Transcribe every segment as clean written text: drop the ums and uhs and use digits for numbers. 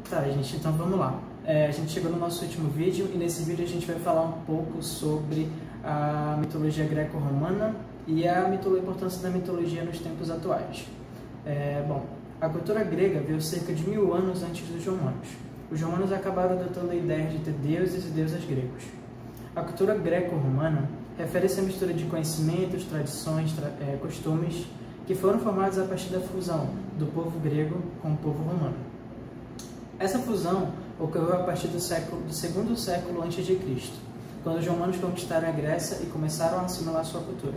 Tá, gente, então vamos lá. A gente chegou no nosso último vídeo e nesse vídeo a gente vai falar um pouco sobre a mitologia greco-romana e a importância da mitologia nos tempos atuais. Bom, a cultura grega veio cerca de 1000 anos antes dos romanos. Os romanos acabaram adotando a ideia de ter deuses e deusas gregos. A cultura greco-romana refere-se à mistura de conhecimentos, tradições, costumes que foram formados a partir da fusão do povo grego com o povo romano. Essa fusão ocorreu a partir do segundo século a.C., quando os romanos conquistaram a Grécia e começaram a assimilar sua cultura.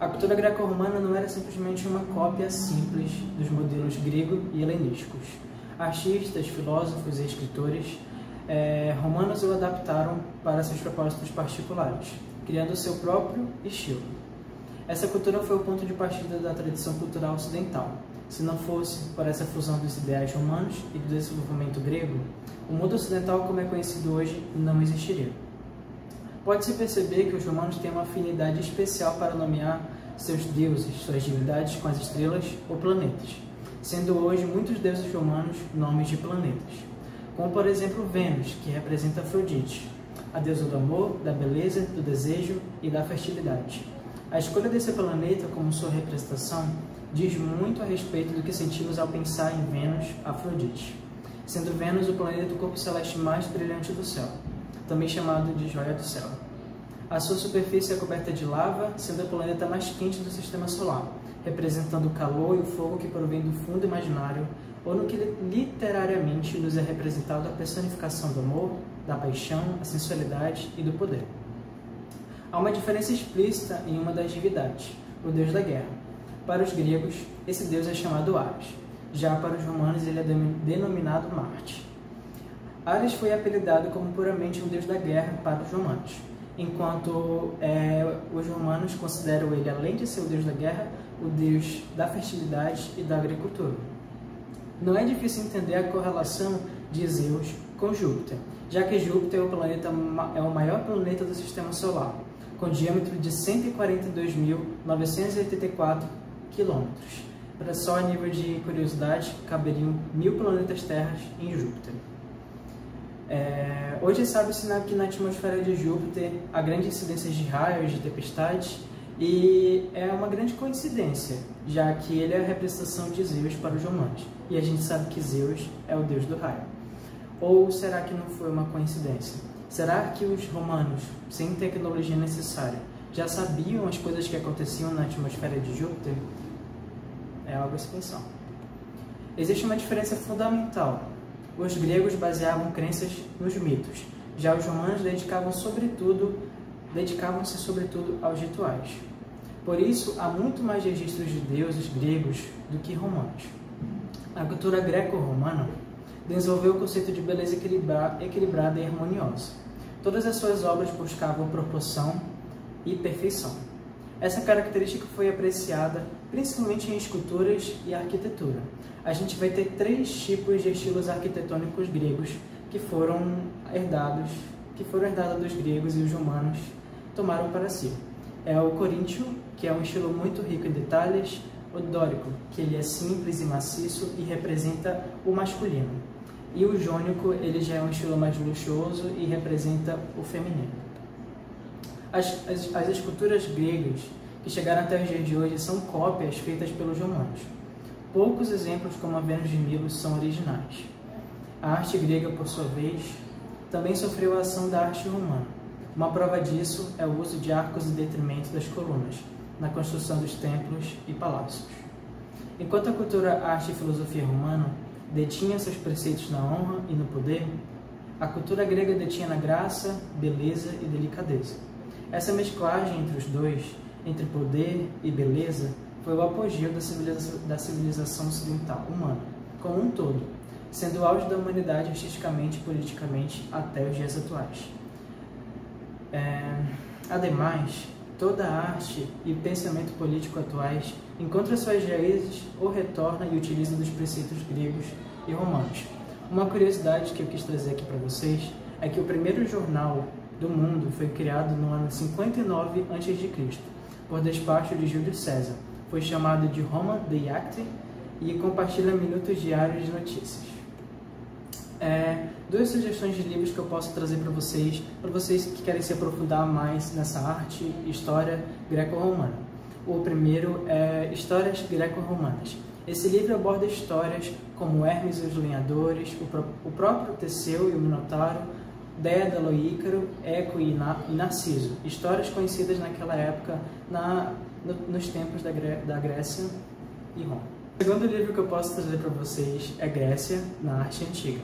A cultura greco-romana não era simplesmente uma cópia simples dos modelos grego e helenísticos. Artistas, filósofos e escritores romanos o adaptaram para seus propósitos particulares, criando seu próprio estilo. Essa cultura foi o ponto de partida da tradição cultural ocidental. Se não fosse por essa fusão dos ideais romanos e do desenvolvimento grego, o mundo ocidental como é conhecido hoje não existiria. Pode-se perceber que os romanos têm uma afinidade especial para nomear seus deuses, suas divindades com as estrelas ou planetas, sendo hoje muitos deuses romanos nomes de planetas, como por exemplo Vênus, que representa Afrodite, a deusa do amor, da beleza, do desejo e da fertilidade. A escolha desse planeta como sua representação diz muito a respeito do que sentimos ao pensar em Vênus, Afrodite, sendo Vênus o planeta do corpo celeste mais brilhante do céu, também chamado de joia do céu. A sua superfície é coberta de lava, sendo o planeta mais quente do sistema solar, representando o calor e o fogo que provém do fundo imaginário, ou no que literariamente nos é representado a personificação do amor, da paixão, a sensualidade e do poder. Há uma diferença explícita em uma das divindades, o deus da guerra. Para os gregos, esse deus é chamado Ares. Já para os romanos, ele é denominado Marte. Ares foi apelidado como puramente um deus da guerra para os romanos, enquanto os romanos consideram ele, além de ser o deus da guerra, o deus da fertilidade e da agricultura. Não é difícil entender a correlação de Zeus com Júpiter, já que Júpiter é o maior planeta do sistema solar, com diâmetro de 142.984 quilômetros. Para só a nível de curiosidade, caberiam 1000 planetas terras em Júpiter. Hoje sabe-se que na atmosfera de Júpiter há grandes incidências de raios, de tempestades, e é uma grande coincidência, já que ele é a representação de Zeus para os romanos, e a gente sabe que Zeus é o deus do raio. Ou será que não foi uma coincidência? Será que os romanos, sem tecnologia necessária, já sabiam as coisas que aconteciam na atmosfera de Júpiter? É algo a se pensar. Existe uma diferença fundamental. Os gregos baseavam crenças nos mitos, já os romanos dedicavam-se sobretudo aos rituais. Por isso, há muito mais registros de deuses gregos do que romanos. A cultura greco-romana desenvolveu o conceito de beleza equilibrada e harmoniosa. Todas as suas obras buscavam proporção e perfeição. Essa característica foi apreciada principalmente em esculturas e arquitetura. A gente vai ter 3 tipos de estilos arquitetônicos gregos que foram herdados dos gregos e os romanos tomaram para si. É o coríntio, que é um estilo muito rico em detalhes, o dórico, que ele é simples e maciço e representa o masculino. E o jônico, ele já é um estilo mais luxuoso e representa o feminino. As esculturas gregas que chegaram até os dias de hoje são cópias feitas pelos romanos. Poucos exemplos, como a Vênus de Milo, são originais. A arte grega, por sua vez, também sofreu a ação da arte romana. Uma prova disso é o uso de arcos em detrimento das colunas, na construção dos templos e palácios. Enquanto a cultura, arte e filosofia romana detinha seus preceitos na honra e no poder, a cultura grega detinha na graça, beleza e delicadeza. Essa mesclagem entre os dois, entre poder e beleza, foi o apogeu da civilização ocidental humana, como um todo, sendo o auge da humanidade artisticamente e politicamente até os dias atuais. Ademais, toda a arte e pensamento político atuais encontra suas raízes ou retorna e utiliza dos preceitos gregos e romanos. Uma curiosidade que eu quis trazer aqui para vocês é que o primeiro jornal do mundo foi criado no ano 59 a.C., por despacho de Júlio César. Foi chamado de Roma Dei Acti e compartilha minutos diários de notícias. Duas sugestões de livros que eu posso trazer para vocês que querem se aprofundar mais nessa arte e história greco-romana. O primeiro é Histórias Greco-Romanas. Esse livro aborda histórias como Hermes e os Lenhadores, o próprio Teseu e o Minotauro, Dédalo e Ícaro, Eco e Narciso, histórias conhecidas naquela época nos tempos da Grécia e Roma. O segundo livro que eu posso trazer para vocês é Grécia na Arte Antiga.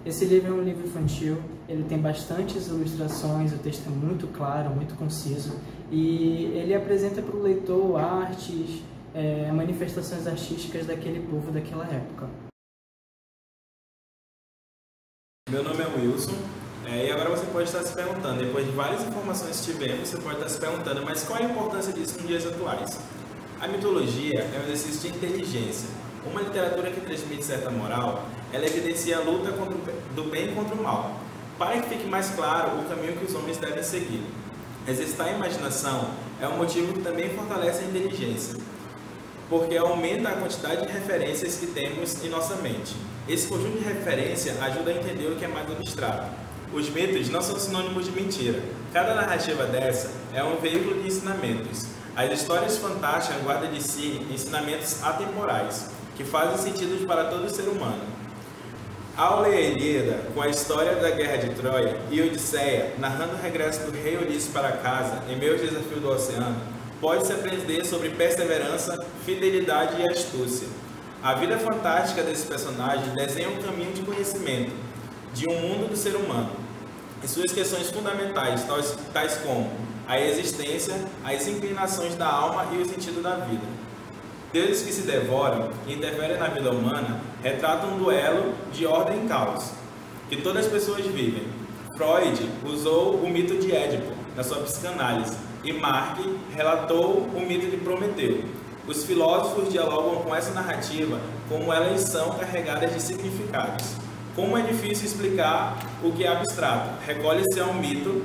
Esse livro é um livro infantil, ele tem bastantes ilustrações, o texto é muito claro, muito conciso, e ele apresenta para o leitor artes, manifestações artísticas daquele povo daquela época. Meu nome é Wilson, e agora você pode estar se perguntando, depois de várias informações que tivemos, você pode estar se perguntando, mas qual a importância disso nos dias atuais? A mitologia é um exercício de inteligência. Uma literatura que transmite certa moral, ela evidencia a luta do bem contra o mal, para que fique mais claro o caminho que os homens devem seguir. Exercitar a imaginação é um motivo que também fortalece a inteligência, porque aumenta a quantidade de referências que temos em nossa mente. Esse conjunto de referência ajuda a entender o que é mais abstrato. Os mitos não são sinônimos de mentira. Cada narrativa dessa é um veículo de ensinamentos. As histórias fantásticas guardam de si ensinamentos atemporais, que fazem sentido para todo ser humano. Ao ler a Ilíada, com a história da Guerra de Troia, e Odisseia, narrando o regresso do rei Ulisses para casa em meio ao desafio do oceano, pode-se aprender sobre perseverança, fidelidade e astúcia. A vida fantástica desses personagens desenha um caminho de conhecimento de um mundo do ser humano, e suas questões fundamentais, tais como a existência, as inclinações da alma e o sentido da vida. Deuses que se devoram e interferem na vida humana retratam um duelo de ordem e caos, que todas as pessoas vivem. Freud usou o mito de Édipo na sua psicanálise, e Marx relatou o mito de Prometeu. Os filósofos dialogam com essa narrativa como elas são carregadas de significados. Como é difícil explicar o que é abstrato, recolhe-se a um mito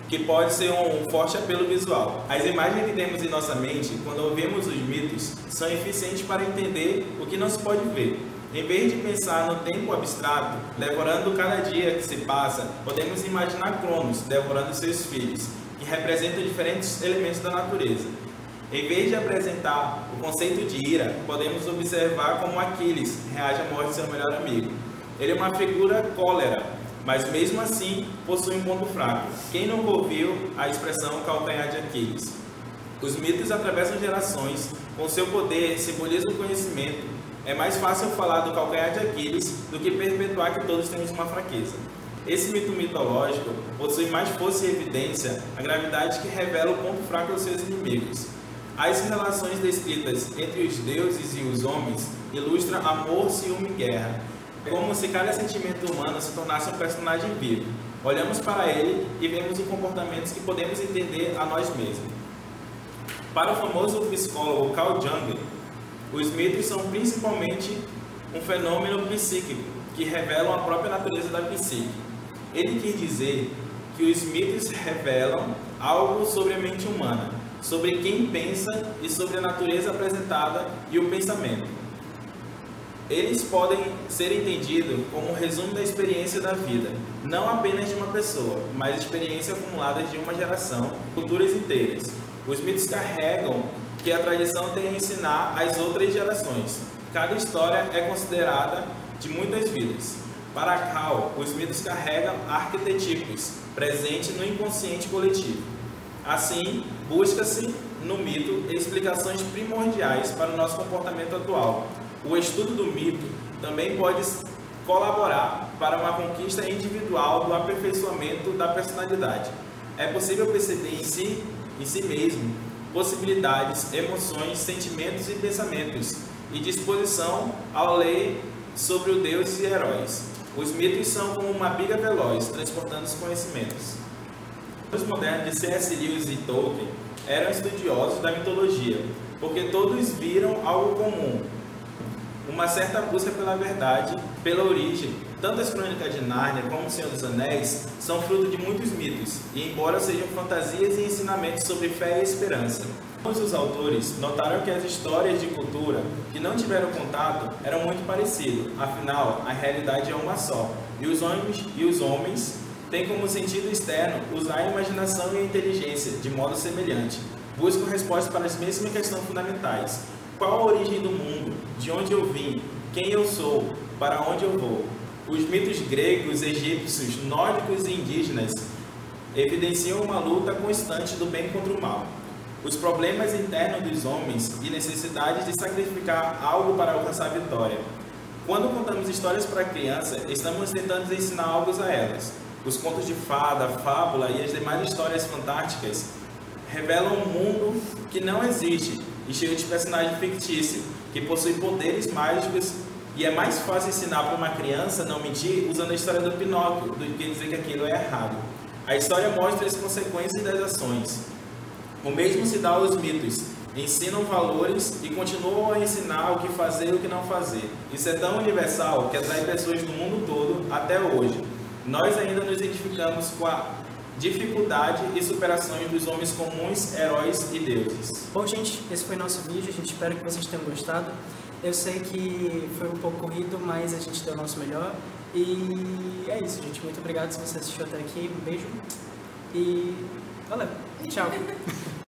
que pode ser um forte apelo visual. As imagens que temos em nossa mente, quando ouvimos os mitos, são eficientes para entender o que não se pode ver. Em vez de pensar no tempo abstrato, devorando cada dia que se passa, podemos imaginar Cronos devorando seus filhos, que representam diferentes elementos da natureza. Em vez de apresentar o conceito de ira, podemos observar como Aquiles reage à morte de seu melhor amigo. Ele é uma figura cólera, mas mesmo assim possui um ponto fraco. Quem nunca ouviu a expressão calcanhar de Aquiles? Os mitos atravessam gerações, com seu poder simbolizam o conhecimento. É mais fácil falar do calcanhar de Aquiles do que perpetuar que todos temos uma fraqueza. Esse mito mitológico possui mais força e evidência a gravidade que revela o ponto fraco dos seus inimigos. As relações descritas entre os deuses e os homens ilustram amor, ciúme e guerra. É como se cada sentimento humano se tornasse um personagem vivo. Olhamos para ele e vemos os comportamentos que podemos entender a nós mesmos. Para o famoso psicólogo Carl Jung, os mitos são principalmente um fenômeno psíquico que revelam a própria natureza da psique. Ele quis dizer que os mitos revelam algo sobre a mente humana, sobre quem pensa e sobre a natureza apresentada e o pensamento. Eles podem ser entendidos como um resumo da experiência da vida, não apenas de uma pessoa, mas experiências acumuladas de uma geração, culturas inteiras. Os mitos carregam que a tradição tem a ensinar às outras gerações. Cada história é considerada de muitas vidas. Para Cal, os mitos carregam arquetipos presentes no inconsciente coletivo. Assim, busca-se no mito explicações primordiais para o nosso comportamento atual. O estudo do mito também pode colaborar para uma conquista individual do aperfeiçoamento da personalidade. É possível perceber em si mesmo possibilidades, emoções, sentimentos e pensamentos, e disposição ao ler sobre o Deus e heróis. Os mitos são como uma biga veloz, transportando os conhecimentos. Os modernos de C.S. Lewis e Tolkien eram estudiosos da mitologia, porque todos viram algo comum, uma certa busca pela verdade, pela origem. Tanto as Crônicas de Nárnia como O Senhor dos Anéis são fruto de muitos mitos, e embora sejam fantasias e ensinamentos sobre fé e esperança, Ambos os autores notaram que as histórias de cultura que não tiveram contato eram muito parecidas, afinal, a realidade é uma só, e os homens têm como sentido externo usar a imaginação e a inteligência de modo semelhante. Buscam respostas para as mesmas questões fundamentais. Qual a origem do mundo? De onde eu vim? Quem eu sou? Para onde eu vou? Os mitos gregos, egípcios, nórdicos e indígenas evidenciam uma luta constante do bem contra o mal. Os problemas internos dos homens e necessidades de sacrificar algo para alcançar a vitória. Quando contamos histórias para crianças, estamos tentando ensinar algo a elas. Os contos de fada, fábula e as demais histórias fantásticas revelam um mundo que não existe e cheio de personagens fictícios que possuem poderes mágicos, e é mais fácil ensinar para uma criança não mentir usando a história do Pinóquio do que dizer que aquilo é errado. A história mostra as consequências das ações. O mesmo se dá aos mitos. Ensinam valores e continuam a ensinar o que fazer e o que não fazer. Isso é tão universal que atrai pessoas do mundo todo até hoje. Nós ainda nos identificamos com a dificuldade e superações dos homens comuns, heróis e deuses. Bom, gente, esse foi nosso vídeo. A gente espera que vocês tenham gostado. Eu sei que foi um pouco corrido, mas a gente deu o nosso melhor. E é isso, gente. Muito obrigado se você assistiu até aqui. Um beijo e valeu. Tchau.